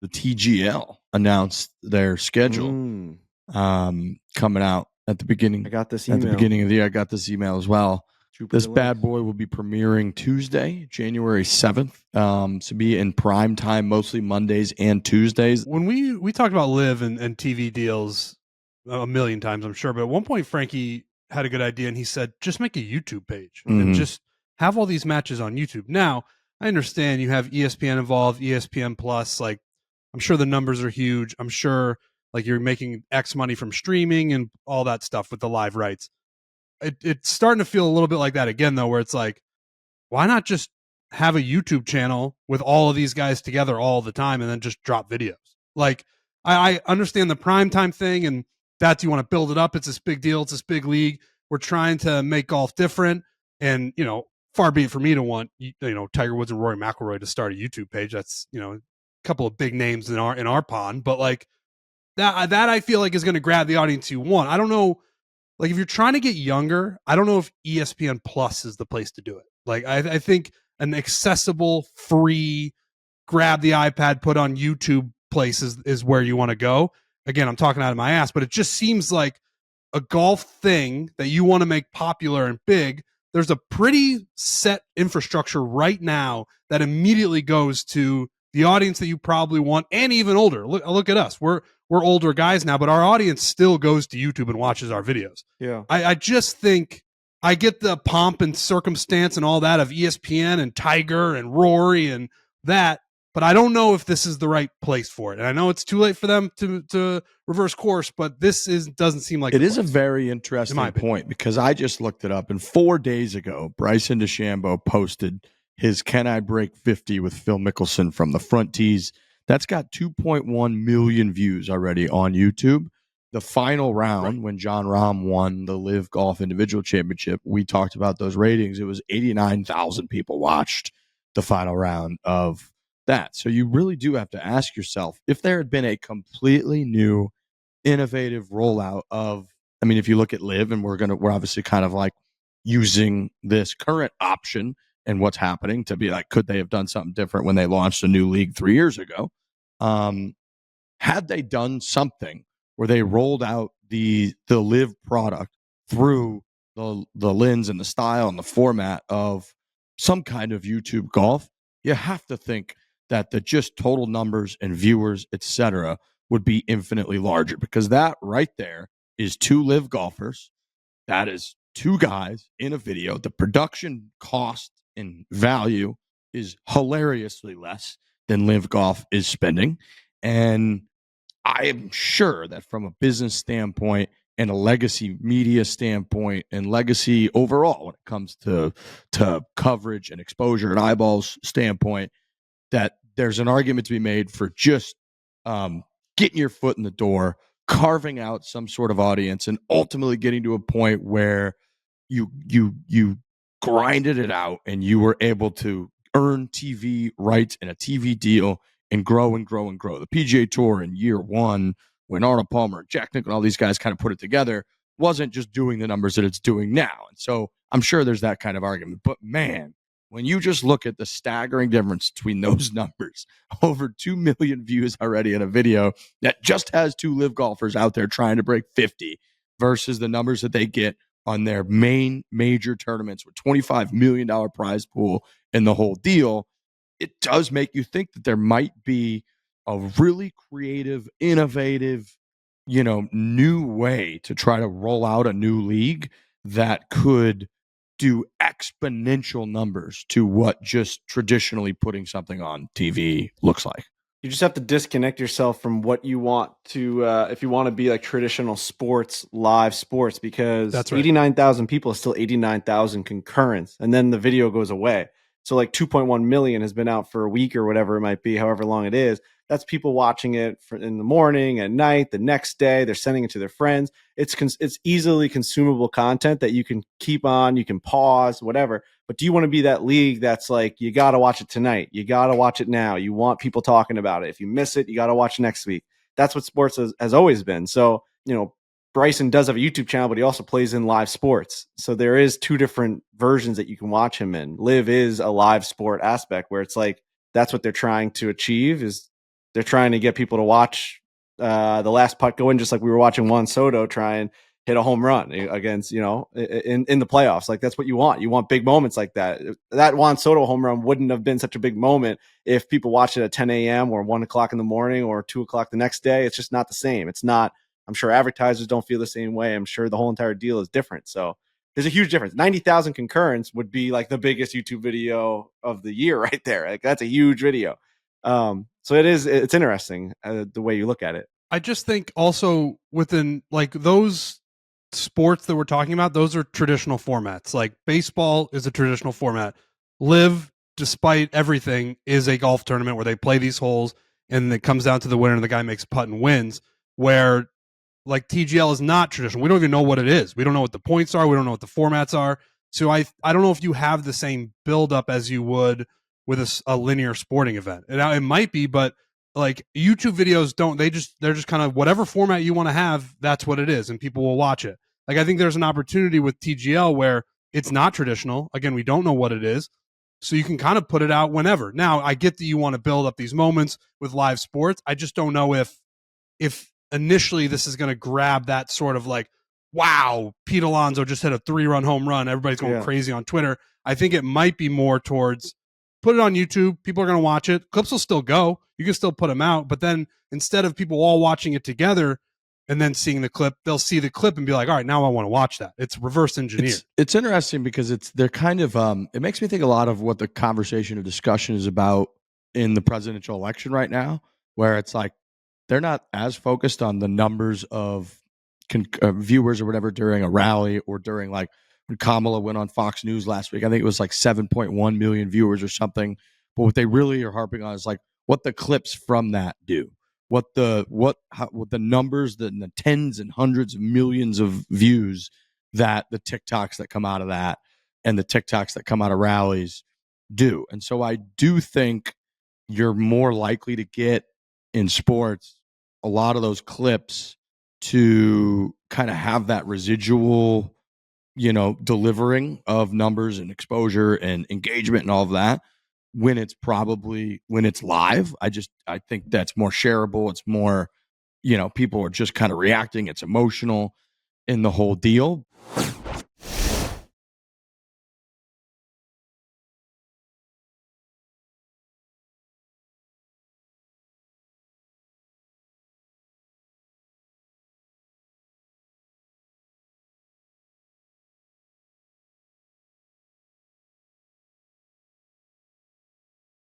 the TGL announced their schedule coming out at the beginning. I got this at email. the beginning of the year. I got this email as well. This Delay. bad boy will be premiering Tuesday, January 7th. So be in prime time, mostly Mondays and Tuesdays. When we talked about live and TV deals a million times, I'm sure, but at one point Frankie had a good idea and he said, just make a YouTube page and just have all these matches on YouTube. Now, I understand you have ESPN involved, ESPN Plus. Like, I'm sure the numbers are huge. I'm sure like you're making X money from streaming and all that stuff with the live rights. It's starting to feel a little bit like that again, though, where it's like, why not just have a YouTube channel with all of these guys together all the time and then just drop videos? Like, I understand the primetime thing, and that's you want to build it up. It's this big deal. It's this big league. We're trying to make golf different. And, far be it for me to want, Tiger Woods and Rory McIlroy to start a YouTube page. That's, a couple of big names in our pond. But like that I feel like is going to grab the audience you want. I don't know. Like if you're trying to get younger, I don't know if ESPN Plus is the place to do it. Like I think an accessible, free, grab the iPad, put on YouTube place is where you want to go. Again, I'm talking out of my ass, but it just seems like a golf thing that you want to make popular and big. There's a pretty set infrastructure right now that immediately goes to the audience that you probably want, and even older. Look at us. We're older guys now, but our audience still goes to YouTube and watches our videos. Yeah. I just think I get the pomp and circumstance and all that of ESPN and Tiger and Rory and that, but I don't know if this is the right place for it. And I know it's too late for them to reverse course, but this doesn't seem like it is a very interesting in point because I just looked it up, and 4 days ago, Bryson DeChambeau posted his "Can I Break 50" with Phil Mickelson from the front tees. That's got 2.1 million views already on YouTube. The final round, when John Rahm won the Live Golf Individual Championship, we talked about those ratings. It was 89,000 people watched the final round of that. So you really do have to ask yourself, if there had been a completely new, innovative rollout of, I mean, if you look at Live, and we're obviously kind of like using this current option and what's happening to be like, could they have done something different when they launched a new league 3 years ago? Had they done something where they rolled out the Live product through the lens and the style and the format of some kind of YouTube golf, you have to think that the just total numbers and viewers, etc., would be infinitely larger, because that right there is 2 Live golfers. That is 2 guys in a video. The production cost and value is hilariously less than Live Golf is spending. And I am sure that from a business standpoint and a legacy media standpoint and legacy overall, when it comes to coverage and exposure and eyeballs standpoint, that there's an argument to be made for just getting your foot in the door, carving out some sort of audience, and ultimately getting to a point where you grinded it out and you were able to earn TV rights and a TV deal and grow and grow and grow. The PGA Tour in year one, when Arnold Palmer, Jack Nicklaus, and all these guys kind of put it together, wasn't just doing the numbers that it's doing now. And so I'm sure there's that kind of argument. But man, when you just look at the staggering difference between those numbers, over 2 million views already in a video that just has 2 Live golfers out there trying to break 50 versus the numbers that they get on their main major tournaments with $25 million prize pool and the whole deal, it does make you think that there might be a really creative, innovative, new way to try to roll out a new league that could do exponential numbers to what just traditionally putting something on TV looks like. You just have to disconnect yourself from what you want to, if you want to be like traditional sports, live sports, because That's right. 89,000 people is still 89,000 concurrents, and then the video goes away. So like 2.1 million has been out for a week or whatever it might be, however long it is. That's people watching it in the morning, at night, the next day. They're sending it to their friends. It's easily consumable content that you can keep on, you can pause, whatever. But do you want to be that league that's like, you got to watch it tonight, you got to watch it now, you want people talking about it? If you miss it, you got to watch next week. That's what sports has always been. So, Bryson does have a YouTube channel, but he also plays in live sports. So there is 2 different versions that you can watch him in. Live is a live sport aspect where it's like, that's what they're trying to achieve, is they're trying to get people to watch the last putt go in, just like we were watching Juan Soto try and hit a home run against, in the playoffs. Like, that's what you want. You want big moments like that. That Juan Soto home run wouldn't have been such a big moment if people watched it at 10 a.m. or 1 o'clock in the morning or 2 o'clock the next day. It's just not the same. It's not. I'm sure advertisers don't feel the same way. I'm sure the whole entire deal is different. So there's a huge difference. 90,000 concurrents would be like the biggest YouTube video of the year right there. Like, that's a huge video. So it's interesting the way you look at it. I just think also within like those sports that we're talking about, those are traditional formats. Like baseball is a traditional format. Live, despite everything, is a golf tournament where they play these holes and it comes down to the winner and the guy makes a putt and wins. Where like TGL is not traditional. We don't even know what it is. We don't know what the points are. We don't know what the formats are. So I don't know if you have the same buildup as you would with a linear sporting event. And it might be, but like YouTube videos they're just kind of whatever format you want to have, that's what it is, and people will watch it. Like, I think there's an opportunity with TGL where it's not traditional. Again, we don't know what it is, so you can kind of put it out whenever. Now, I get that you want to build up these moments with live sports. I just don't know if initially this is going to grab that sort of like, wow, Pete Alonso just hit a 3-run home run, everybody's going crazy on Twitter. I think it might be more towards put it on YouTube. People are going to watch it. Clips will still go. You can still put them out. But then instead of people all watching it together and then seeing the clip, they'll see the clip and be like, all right, now I want to watch that. It's reverse engineered. It's interesting because they're kind of it makes me think a lot of what the conversation or discussion is about in the presidential election right now, where it's like they're not as focused on the numbers of viewers or whatever during a rally or during like when Kamala went on Fox News last week. I think it was like 7.1 million viewers or something. But what they really are harping on is like what the clips from that do, what the numbers, the tens and hundreds of millions of views that the TikToks that come out of that and the TikToks that come out of rallies do. And so I do think you're more likely to get in sports a lot of those clips to kind of have that residual, delivering of numbers and exposure and engagement and all of that when it's live. I think that's more shareable. It's more, people are just kind of reacting. It's emotional in the whole deal.